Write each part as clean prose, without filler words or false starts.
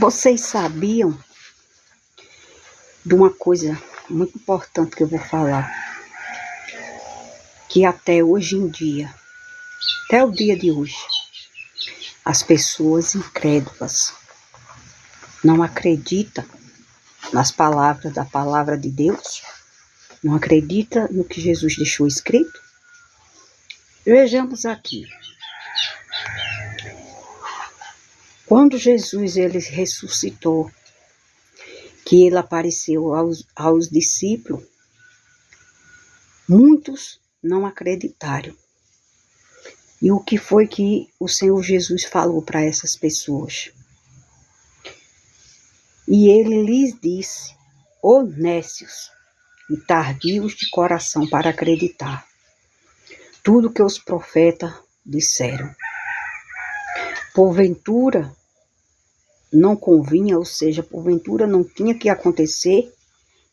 Vocês sabiam de uma coisa muito importante que eu vou falar? Que até hoje em dia, até o dia de hoje, as pessoas incrédulas não acreditam nas palavras da palavra de Deus, não acreditam no que Jesus deixou escrito. Vejamos aqui. Quando Jesus ele ressuscitou, que ele apareceu aos discípulos, muitos não acreditaram. E o que foi que o Senhor Jesus falou para essas pessoas? E ele lhes disse: ó nécios e tardios de coração para acreditar tudo que os profetas disseram. Porventura não convinha, ou seja, porventura não tinha que acontecer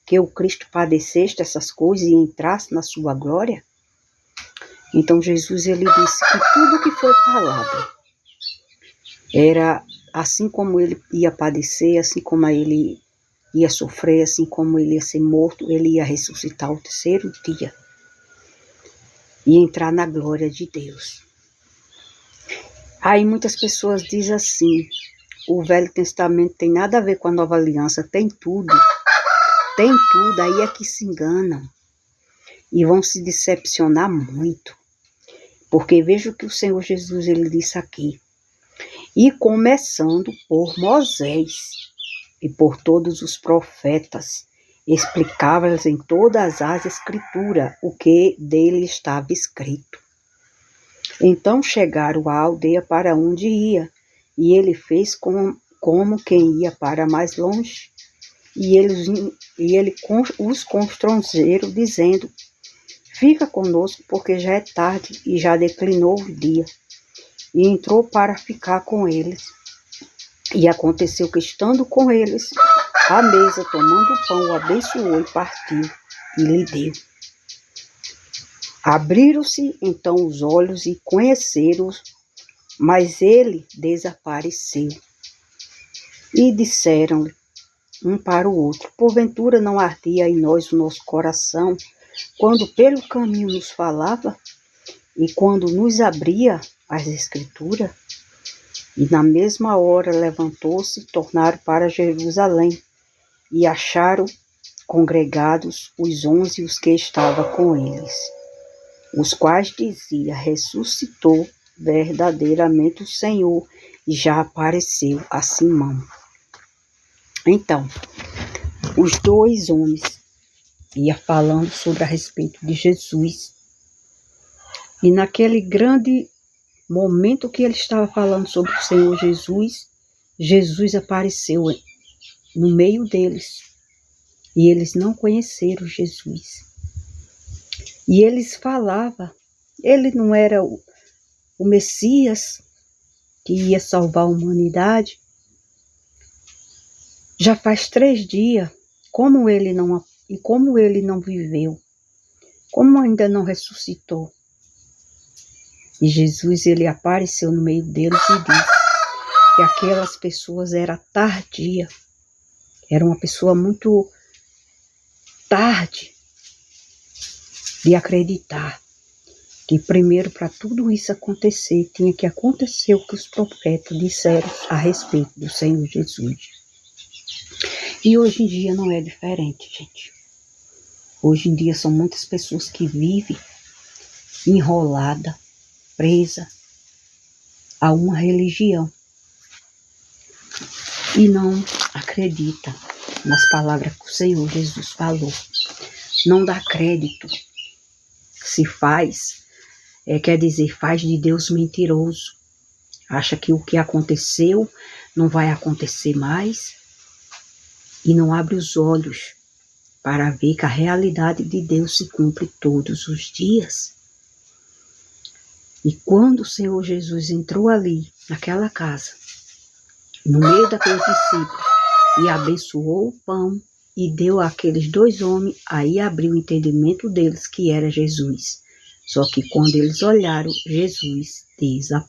que o Cristo padecesse essas coisas e entrasse na sua glória? Então Jesus ele disse que tudo que foi falado era assim como ele ia padecer, assim como ele ia sofrer, assim como ele ia ser morto, ele ia ressuscitar ao terceiro dia e entrar na glória de Deus. Aí muitas pessoas dizem assim: o Velho Testamento tem nada a ver com a Nova Aliança. Tem tudo, aí é que se enganam e vão se decepcionar muito. Porque veja o que o Senhor Jesus ele disse aqui: e começando por Moisés e por todos os profetas, explicava-lhes em todas as escrituras o que dele estava escrito. Então chegaram à aldeia para onde ia, e ele fez como quem ia para mais longe, e ele os constrangeu, dizendo: fica conosco, porque já é tarde e já declinou o dia. E entrou para ficar com eles. E aconteceu que, estando com eles à mesa, tomando o pão, o abençoou e partiu, e lhe deu. Abriram-se então os olhos e conheceram, mas ele desapareceu. E disseram um para o outro: porventura não ardia em nós o nosso coração, quando pelo caminho nos falava, e quando nos abria as escrituras? E na mesma hora levantou-se e tornaram para Jerusalém, e acharam congregados os 11 os que estavam com eles, os quais dizia: ressuscitou verdadeiramente o Senhor, e já apareceu a Simão. Então, os 2 homens iam falando sobre a respeito de Jesus, e naquele grande momento que ele estava falando sobre o Senhor Jesus, Jesus apareceu no meio deles, e eles não conheceram Jesus. E eles falavam, ele não era o Messias que ia salvar a humanidade? Já faz 3 dias, como ele não viveu? Como ainda não ressuscitou? E Jesus ele apareceu no meio deles e disse que aquelas pessoas eram tardias, era uma pessoa muito tarde de acreditar, que primeiro, para tudo isso acontecer, tinha que acontecer o que os profetas disseram a respeito do Senhor Jesus. E hoje em dia não é diferente, gente. Hoje em dia são muitas pessoas que vivem enrolada, presa a uma religião e não acredita nas palavras que o Senhor Jesus falou. Não dá crédito. Se faz, quer dizer, faz de Deus mentiroso. Acha que o que aconteceu não vai acontecer mais e não abre os olhos para ver que a realidade de Deus se cumpre todos os dias. E quando o Senhor Jesus entrou ali, naquela casa, no meio daqueles discípulos, e abençoou o pão, e deu àqueles 2 homens, aí abriu o entendimento deles que era Jesus. Só que quando eles olharam, Jesus desapareceu.